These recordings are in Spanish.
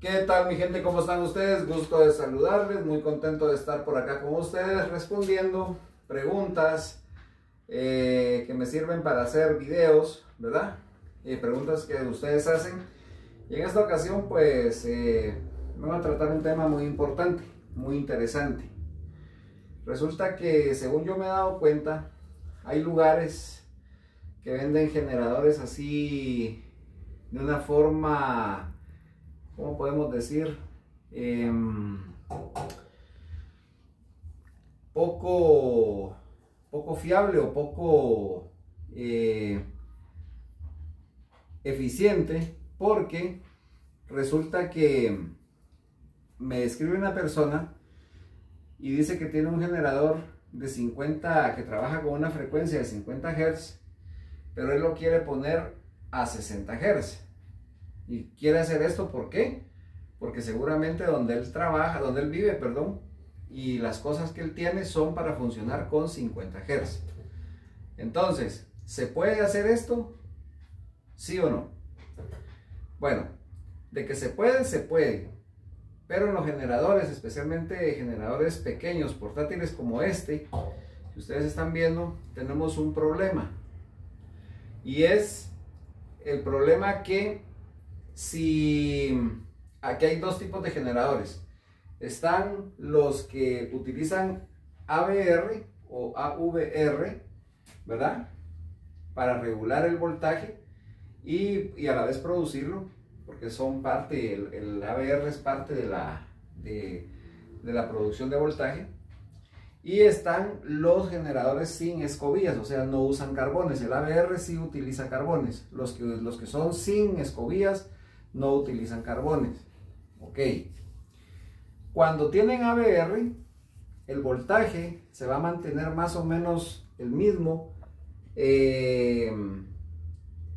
¿Qué tal, mi gente? ¿Cómo están ustedes? Gusto de saludarles, muy contento de estar por acá con ustedes respondiendo preguntas que me sirven para hacer videos, ¿verdad? Preguntas que ustedes hacen. Y en esta ocasión pues vamos a tratar un tema muy importante, muy interesante. Resulta que, según yo me he dado cuenta, hay lugares que venden generadores así de una forma, ¿cómo podemos decir? Poco fiable o poco eficiente, porque resulta que me escribe una persona y dice que tiene un generador de 50, que trabaja con una frecuencia de 50 Hz, pero él lo quiere poner a 60 Hz. Y quiere hacer esto, ¿por qué? Porque seguramente donde él trabaja, donde él vive, perdón, y las cosas que él tiene son para funcionar con 50 Hz. Entonces, ¿se puede hacer esto? ¿Sí o no? Bueno, de que se puede, se puede. Pero en los generadores, especialmente generadores pequeños, portátiles como este, que ustedes están viendo, tenemos un problema. Y es el problema que aquí hay dos tipos de generadores. Están los que utilizan AVR o AVR, ¿verdad? Para regular el voltaje y a la vez producirlo, porque son parte, el AVR es parte de la producción de voltaje. Y están los generadores sin escobillas, o sea, no usan carbones. El AVR sí utiliza carbones. Los que son sin escobillas no utilizan carbones. Ok. Cuando tienen AVR, el voltaje se va a mantener más o menos el mismo,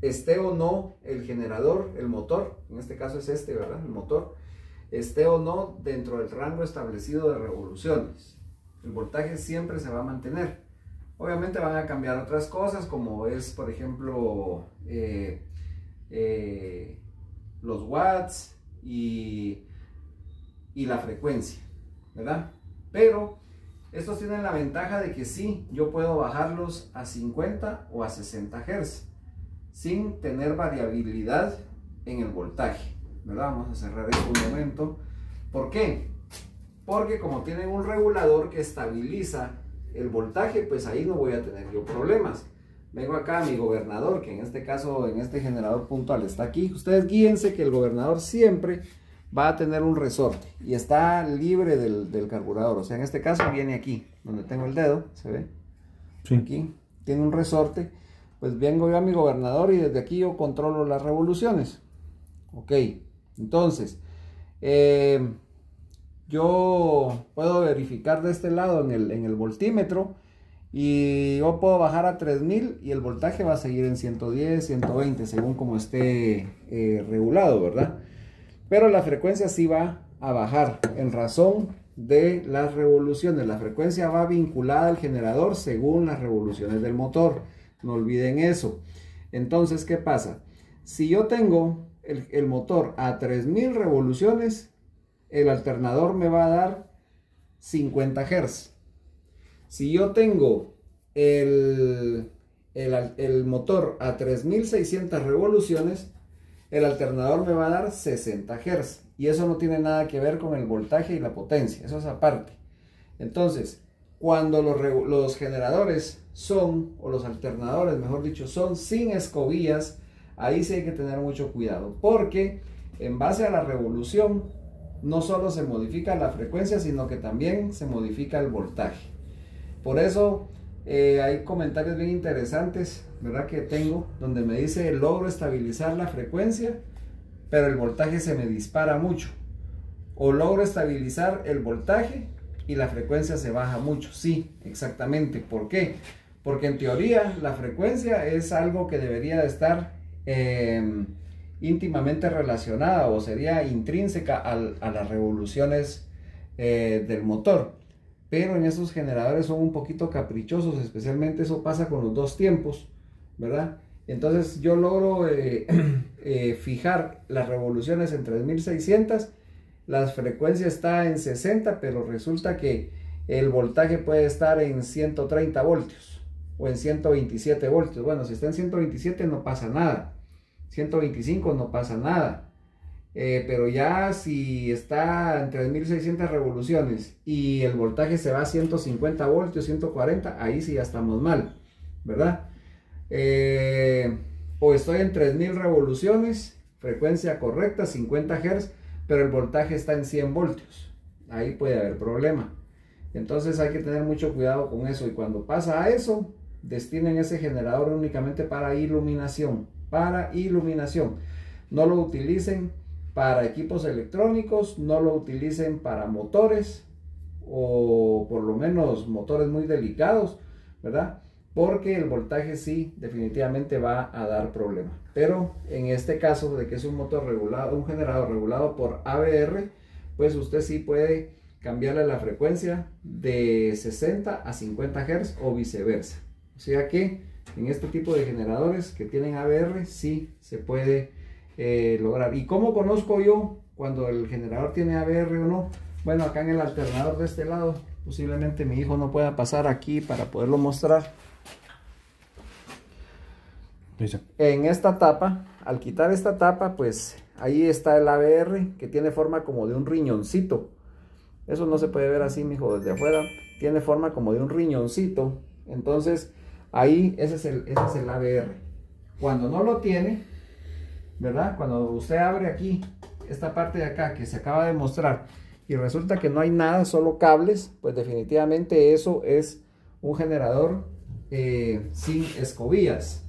esté o no el generador, el motor, en este caso es este, ¿verdad? El motor, esté o no dentro del rango establecido de revoluciones. El voltaje siempre se va a mantener. Obviamente van a cambiar otras cosas, como es, por ejemplo, los watts y la frecuencia, ¿verdad? Pero estos tienen la ventaja de que sí, yo puedo bajarlos a 50 o a 60 Hz sin tener variabilidad en el voltaje, ¿verdad? Vamos a cerrar esto un momento. ¿Por qué? Porque como tienen un regulador que estabiliza el voltaje, pues ahí no voy a tener yo problemas. Vengo acá a mi gobernador, que en este caso, en este generador puntual está aquí. Ustedes guíense que el gobernador siempre va a tener un resorte y está libre del carburador. O sea, en este caso viene aquí, donde tengo el dedo, ¿se ve? Sí. Aquí tiene un resorte. Pues vengo yo a mi gobernador y desde aquí yo controlo las revoluciones. Ok, entonces, yo puedo verificar de este lado en el voltímetro y yo puedo bajar a 3000 y el voltaje va a seguir en 110, 120 según como esté regulado, ¿verdad? Pero la frecuencia sí va a bajar en razón de las revoluciones. La frecuencia va vinculada al generador según las revoluciones del motor, no olviden eso. Entonces, ¿qué pasa? Si yo tengo el motor a 3000 revoluciones, el alternador me va a dar 50 Hz. Si yo tengo el motor a 3600 revoluciones, el alternador me va a dar 60 Hz. Y eso no tiene nada que ver con el voltaje y la potencia, eso es aparte. Entonces, cuando los generadores son, o los alternadores, mejor dicho, son sin escobillas, ahí sí hay que tener mucho cuidado, porque en base a la revolución, no solo se modifica la frecuencia, sino que también se modifica el voltaje. Por eso hay comentarios bien interesantes, ¿verdad? Que tengo, donde me dice, logro estabilizar la frecuencia, pero el voltaje se me dispara mucho. O logro estabilizar el voltaje y la frecuencia se baja mucho. Sí, exactamente. ¿Por qué? Porque en teoría la frecuencia es algo que debería de estar íntimamente relacionada o sería intrínseca a las revoluciones del motor, pero en estos generadores son un poquito caprichosos, especialmente eso pasa con los dos tiempos, ¿verdad? Entonces yo logro fijar las revoluciones en 3600, la frecuencia está en 60, pero resulta que el voltaje puede estar en 130 voltios o en 127 voltios. Bueno, si está en 127 no pasa nada, 125 no pasa nada, pero ya si está en 3600 revoluciones y el voltaje se va a 150 voltios, 140, ahí sí ya estamos mal, ¿verdad? O estoy en 3000 revoluciones, frecuencia correcta, 50 Hz, pero el voltaje está en 100 voltios. Ahí puede haber problema. Entonces hay que tener mucho cuidado con eso. Y cuando pasa a eso, destinen ese generador únicamente para iluminación. Para iluminación. No lo utilicen para equipos electrónicos, no lo utilicen para motores, o por lo menos motores muy delicados, ¿verdad? Porque el voltaje sí definitivamente va a dar problema. Pero en este caso de que es un motor regulado, un generador regulado por ABR, pues usted sí puede cambiarle la frecuencia de 60 a 50 Hz o viceversa. O sea que en este tipo de generadores que tienen ABR sí se puede lograr. ¿Y cómo conozco yo cuando el generador tiene ABR o no? Bueno, acá en el alternador de este lado, posiblemente mi hijo no pueda pasar aquí para poderlo mostrar. En esta tapa, al quitar esta tapa, pues ahí está el ABR que tiene forma como de un riñoncito. Eso no se puede ver así, mijo, desde afuera. Tiene forma como de un riñoncito. Entonces, ahí ese es el ABR. Cuando no lo tiene, ¿verdad? Cuando usted abre aquí, esta parte de acá que se acaba de mostrar, y resulta que no hay nada, solo cables, pues definitivamente eso es un generador sin escobillas.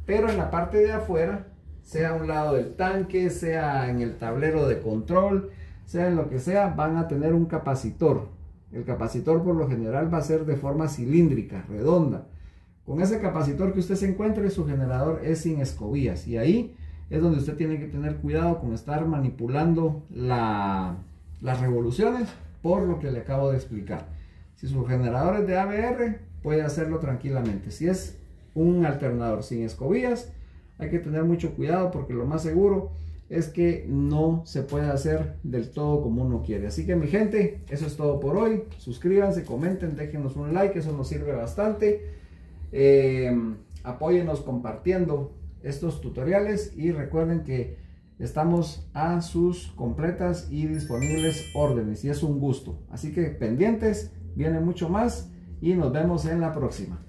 Pero en la parte de afuera, sea a un lado del tanque, sea en el tablero de control, sea en lo que sea, van a tener un capacitor. El capacitor por lo general va a ser de forma cilíndrica, redonda. Con ese capacitor que usted se encuentre, su generador es sin escobillas. Y ahí es donde usted tiene que tener cuidado con estar manipulando las revoluciones, por lo que le acabo de explicar. Si su generador es de ABR, puede hacerlo tranquilamente. Si es un alternador sin escobillas, hay que tener mucho cuidado, porque lo más seguro es que no se puede hacer del todo como uno quiere. Así que mi gente, eso es todo por hoy. Suscríbanse, comenten, déjenos un like, eso nos sirve bastante. Apóyenos compartiendo estos tutoriales y recuerden que estamos a sus completas y disponibles órdenes, y es un gusto. Así que pendientes, viene mucho más y nos vemos en la próxima.